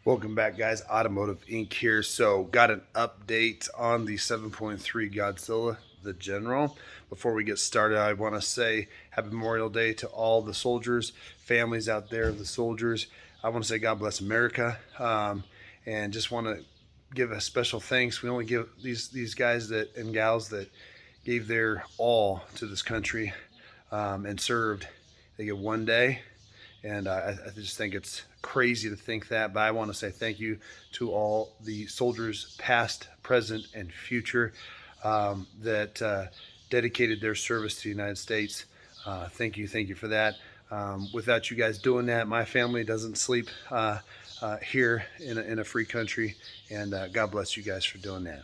Welcome back, guys. Automotive Inc. here. So, got an update on the 7.3 Godzilla, the General. Before we get started, I want to say Happy Memorial Day to all the soldiers, families out there, the soldiers. I want to say God bless America, and just want to give a special thanks. We only give these guys that and gals that gave their all to this country and served. They get one day. And I just think it's crazy to think that, but I want to say thank you to all the soldiers, past, present, and future, that dedicated their service to the United States. Thank you for that. Without you guys doing that, my family doesn't sleep here in a free country, and God bless you guys for doing that.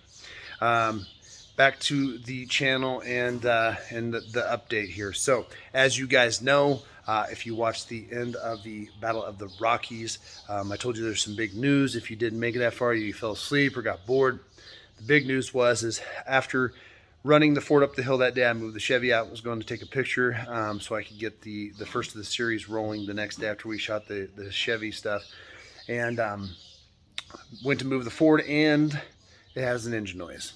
Back to the channel and the update here. So, as you guys know, if you watched the end of the Battle of the Rockies, I told you there's some big news. If you didn't make it that far, you fell asleep or got bored. The big news is after running the Ford up the hill that day, I moved the Chevy out, was going to take a picture so I could get the first of the series rolling the next day after we shot the Chevy stuff. And went to move the Ford, and it has an engine noise.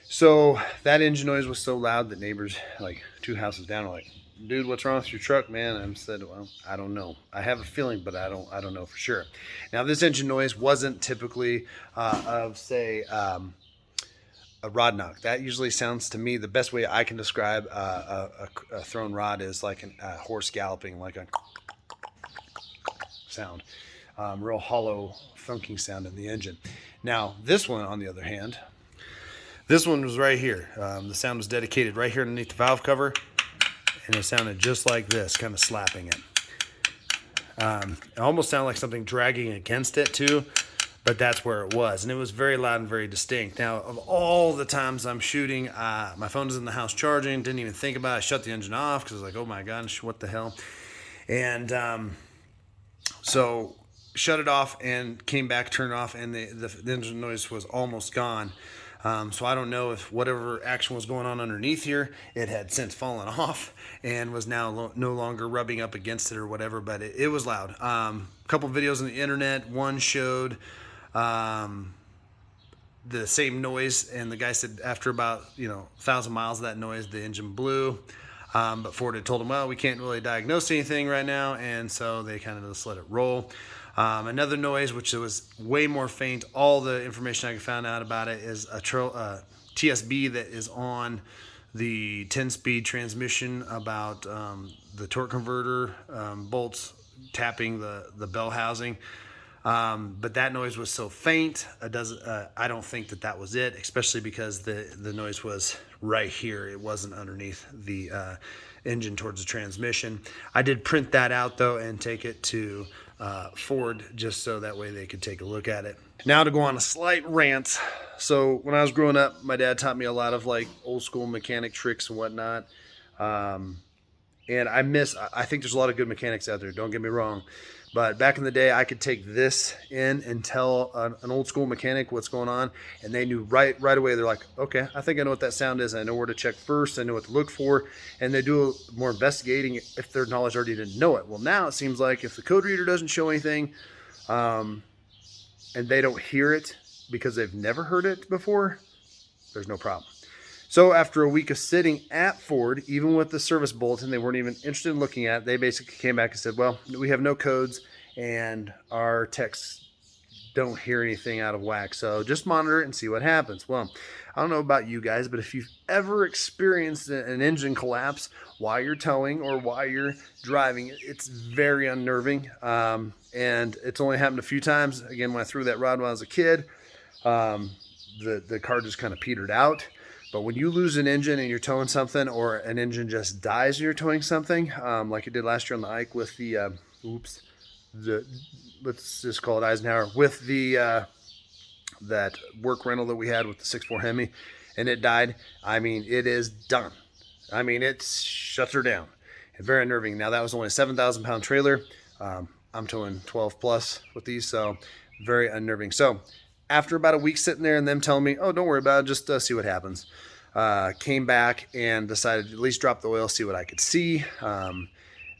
So that engine noise was so loud that neighbors, like 2 houses down, were like, "Dude, what's wrong with your truck, man?" And I said, "Well, I don't know. I have a feeling, but I don't know for sure." Now, this engine noise wasn't typically of, say, a rod knock. That usually sounds to me, the best way I can describe a thrown rod is like a horse galloping, like a sound, real hollow, thunking sound in the engine. Now, this one, on the other hand, this one was right here. The sound was dedicated right here underneath the valve cover, and it sounded just like this, kind of slapping it. It almost sounded like something dragging against it too, but that's where it was. And it was very loud and very distinct. Now, of all the times I'm shooting, my phone was in the house charging, didn't even think about it. I shut the engine off because I was like, oh my gosh, what the hell? And so shut it off and came back, turned it off, and the engine noise was almost gone. So I don't know if whatever action was going on underneath here, it had since fallen off and was now no longer rubbing up against it or whatever, but it was loud. A couple videos on the internet, one showed the same noise, and the guy said after about 1,000 miles of that noise, the engine blew. But Ford had told him, well, we can't really diagnose anything right now, and so they kind of just let it roll. Another noise, which was way more faint, all the information I found out about it is a TSB that is on the 10-speed transmission about the torque converter bolts tapping the bell housing. But that noise was so faint, I don't think that was it, especially because the noise was right here. It wasn't underneath the engine towards the transmission. I did print that out, though, and take it to Ford just so that way they could take a look at it. Now to go on a slight rant. So when I was growing up, my dad taught me a lot of like old school mechanic tricks and whatnot. And I think there's a lot of good mechanics out there, don't get me wrong. But back in the day, I could take this in and tell an old school mechanic what's going on, and they knew right away. They're like, okay, I think I know what that sound is. I know where to check first. I know what to look for. And they do more investigating if their knowledge already didn't know it. Well, now it seems like if the code reader doesn't show anything and they don't hear it because they've never heard it before, there's no problem. So after a week of sitting at Ford, even with the service bulletin they weren't even interested in looking at, they basically came back and said, well, we have no codes and our techs don't hear anything out of whack. So just monitor it and see what happens. Well, I don't know about you guys, but if you've ever experienced an engine collapse while you're towing or while you're driving, it's very unnerving. And it's only happened a few times. Again, when I threw that rod when I was a kid, the car just kind of petered out. But when you lose an engine and you're towing something, or an engine just dies and you're towing something, like it did last year on the Ike with let's just call it Eisenhower, with the that work rental that we had with the 6.4 Hemi, and it died. I mean, it is done. I mean, it shuts her down. And very unnerving. Now, that was only a 7,000-pound trailer. I'm towing 12 plus with these, so very unnerving. So after about a week sitting there and them telling me, oh, don't worry about it, just see what happens, came back and decided to at least drop the oil, see what I could see.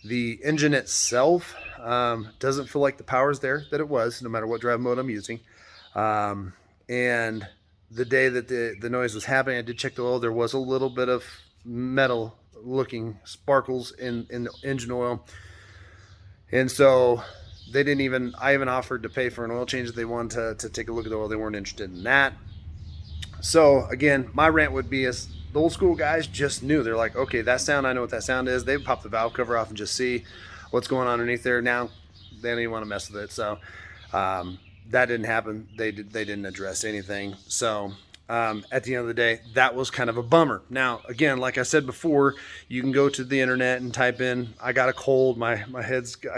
The engine itself, Doesn't feel like the power's there that it was, no matter what drive mode I'm using. And the day that the noise was happening, I did check the oil. There was a little bit of metal looking sparkles in the engine oil. And so they didn't even, I even offered to pay for an oil change if they wanted to take a look at the oil. They weren't interested in that. So again, my rant would be is the old school guys just knew. They're like, okay, that sound, I know what that sound is. They pop the valve cover off and just see what's going on underneath there. Now they don't even want to mess with it. So that didn't happen. They didn't address anything. So at the end of the day, that was kind of a bummer. Now, again, like I said before, you can go to the internet and type in, I got a cold, I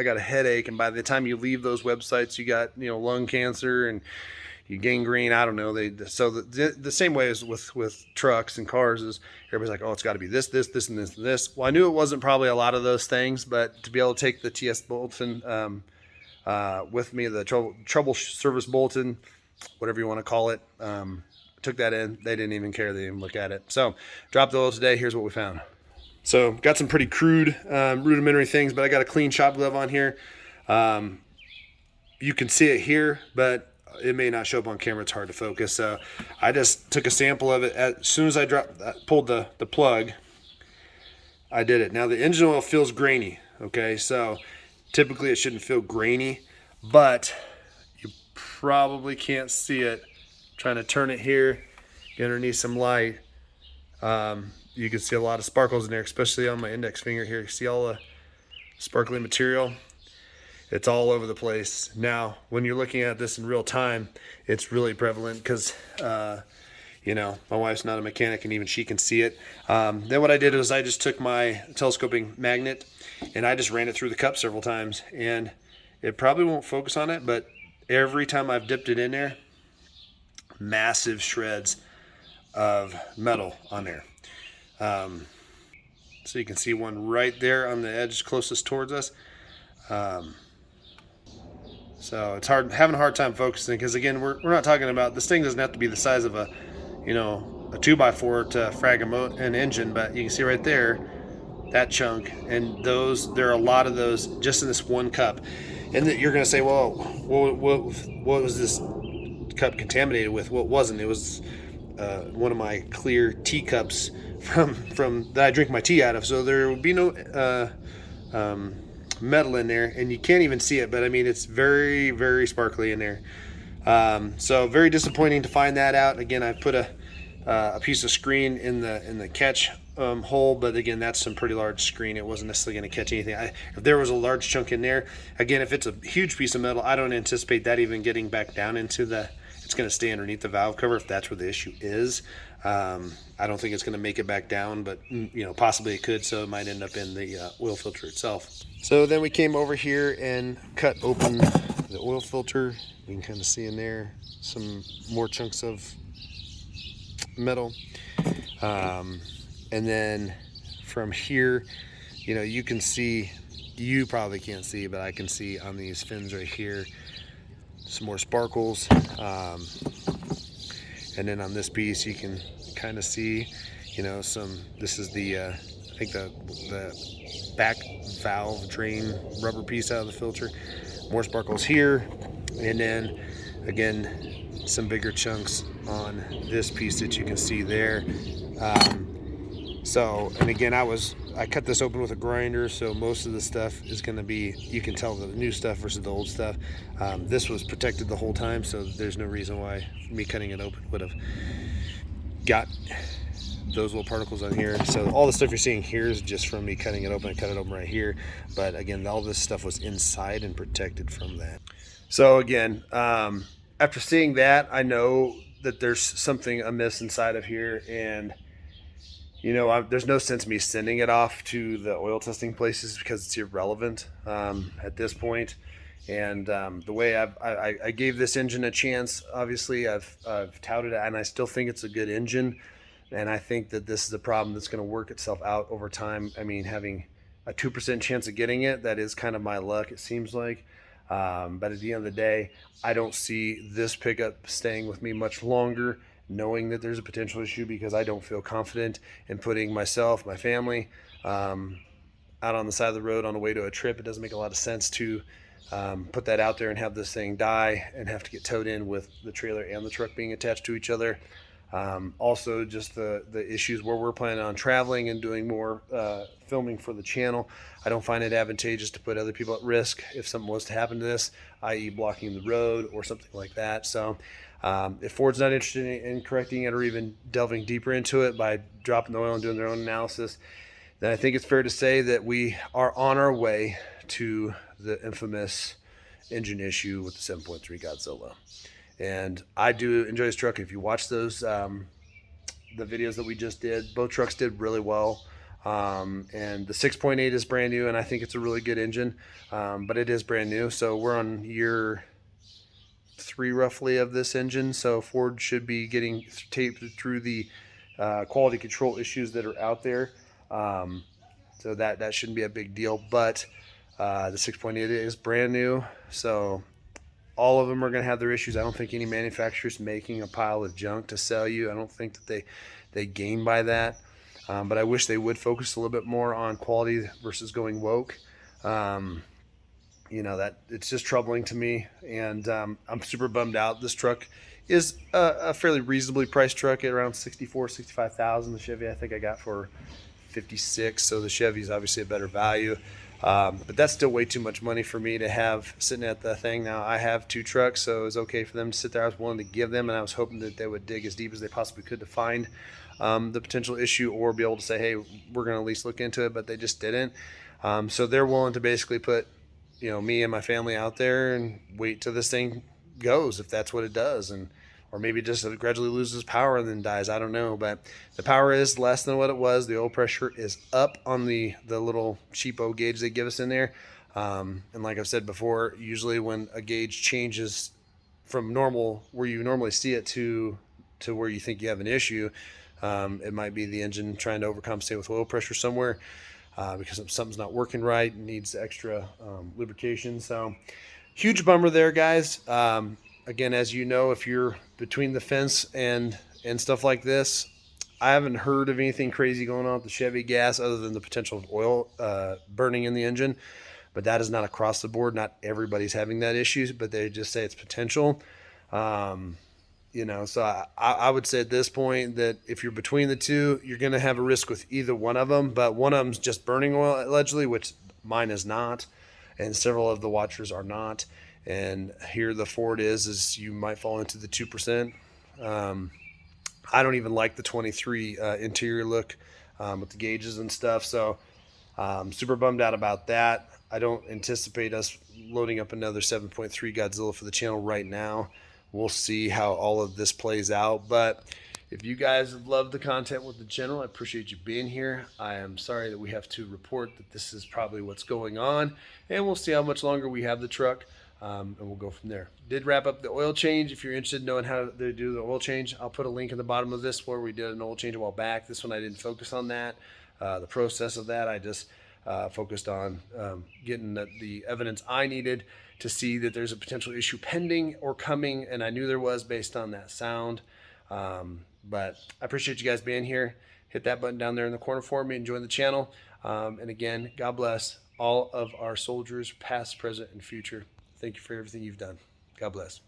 got a headache. And by the time you leave those websites, you got, lung cancer and you gangrene. I don't know. So the same way as with trucks and cars is everybody's like, oh, it's got to be this, and this, and this. Well, I knew it wasn't probably a lot of those things, but to be able to take the TS bulletin with me, the trouble service bulletin, whatever you want to call it, took that in. They didn't even care. They didn't even look at it. So dropped the oil today. Here's what we found. So got some pretty crude, rudimentary things, but I got a clean shop glove on here. You can see it here, but it may not show up on camera. It's hard to focus. So I just took a sample of it. As soon as I pulled the plug, I did it. Now the engine oil feels grainy. Okay. So typically it shouldn't feel grainy, but you probably can't see it. Trying to turn it here, get underneath some light. You can see a lot of sparkles in there, especially on my index finger here. You see all the sparkly material? It's all over the place. Now, when you're looking at this in real time, it's really prevalent because, my wife's not a mechanic and even she can see it. Then what I did was I just took my telescoping magnet and I just ran it through the cup several times. And it probably won't focus on it, but every time I've dipped it in there, massive shreds of metal on there. So you can see one right there on the edge closest towards us. So it's having a hard time focusing because again, we're not talking about, this thing doesn't have to be the size of a 2x4 to frag an engine, but you can see right there, that chunk, and there are a lot of those just in this one cup. And you're going to say, well, what was this cup contaminated with? Well, it wasn't. It was one of my clear teacups from that I drink my tea out of. So there would be no metal in there, and you can't even see it, but I mean it's very, very sparkly in there. So very disappointing to find that out. Again, I put a piece of screen in the catch hole, but again, that's some pretty large screen. It wasn't necessarily going to catch anything. If there was a large chunk in there, again, if it's a huge piece of metal, I don't anticipate that even getting back down into it's going to stay underneath the valve cover if that's where the issue is. I don't think it's going to make it back down, but possibly it could, so it might end up in the oil filter itself. So then we came over here and cut open the oil filter. You can kind of see in there some more chunks of metal. And then from here, you can see, you probably can't see, but I can see on these fins right here, some more sparkles. And then on this piece, you can kind of see, this is the, I think the back valve drain rubber piece out of the filter. More sparkles here. And then again, some bigger chunks on this piece that you can see there. And again, I cut this open with a grinder, so most of the stuff is going to be, you can tell the new stuff versus the old stuff. This was protected the whole time, so there's no reason why me cutting it open would have got those little particles on here. So all the stuff you're seeing here is just from me cutting it open. I cut it open right here, but again, all this stuff was inside and protected from that. So again, after seeing that, I know that there's something amiss inside of here, and there's no sense in me sending it off to the oil testing places because it's irrelevant at this point. And the way I gave this engine a chance, obviously I've touted it, and I still think it's a good engine. And I think that this is a problem that's going to work itself out over time. I mean, having a 2% chance of getting it, that is kind of my luck, it seems like. But at the end of the day, I don't see this pickup staying with me much longer, knowing that there's a potential issue, because I don't feel confident in putting myself, my family, out on the side of the road on the way to a trip. It doesn't make a lot of sense to put that out there and have this thing die and have to get towed in with the trailer and the truck being attached to each other. Also, just the issues where we're planning on traveling and doing more filming for the channel. I don't find it advantageous to put other people at risk if something was to happen to this, i.e. blocking the road or something like that. So if Ford's not interested in correcting it or even delving deeper into it by dropping the oil and doing their own analysis, then I think it's fair to say that we are on our way to the infamous engine issue with the 7.3 Godzilla. And I do enjoy this truck. If you watch those the videos that we just did, both trucks did really well. And the 6.8 is brand new, and I think it's a really good engine, but it is brand new. So we're on year 3 roughly of this engine, so Ford should be getting taped through the quality control issues that are out there. So that shouldn't be a big deal, but the 6.8 is brand new, so all of them are going to have their issues. I don't think any manufacturer's making a pile of junk to sell you. I don't think that they gain by that. But I wish they would focus a little bit more on quality versus going woke. You know, that it's just troubling to me, and I'm super bummed out. This truck is a fairly reasonably priced truck at around $65,000. The Chevy I think I got for $56,000, so the Chevy's obviously a better value. But that's still way too much money for me to have sitting at the thing. Now, I have 2 trucks, so it was okay for them to sit there. I was willing to give them, and I was hoping that they would dig as deep as they possibly could to find the potential issue, or be able to say, hey, we're going to at least look into it, but they just didn't. So they're willing to basically put, you know, me and my family out there and wait till this thing goes, if that's what it does, and or maybe it just gradually loses power and then dies. I don't know, but the power is less than what it was. The oil pressure is up on the little cheapo gauge they give us in there. And like I've said before, usually when a gauge changes from normal, where you normally see it, to where you think you have an issue, it might be the engine trying to overcompensate with oil pressure somewhere because something's not working right and needs extra lubrication. So huge bummer there, guys. Again, as you know, if you're between the fence and stuff like this, I haven't heard of anything crazy going on with the Chevy gas other than the potential of oil burning in the engine. But that is not across the board. Not everybody's having that issue, but they just say it's potential. You know, so I would say at this point that if you're between the two, you're going to have a risk with either one of them. But one of them's just burning oil, allegedly, which mine is not, and several of the watchers are not. And here the Ford is you might fall into the 2%. I don't even like the 23 interior look with the gauges and stuff. So super bummed out about that. I don't anticipate us loading up another 7.3 Godzilla for the channel right now. We'll see how all of this plays out. But if you guys have loved the content with the channel, I appreciate you being here. I am sorry that we have to report that this is probably what's going on. And we'll see how much longer we have the truck. And we'll go from there. Did wrap up the oil change. If you're interested in knowing how to do the oil change, I'll put a link in the bottom of this where we did an oil change a while back. This one I didn't focus on that. The process of that, I just focused on getting the evidence I needed to see that there's a potential issue pending or coming, and I knew there was based on that sound. But I appreciate you guys being here. Hit that button down there in the corner for me and join the channel. And again, God bless all of our soldiers, past, present, and future. Thank you for everything you've done. God bless.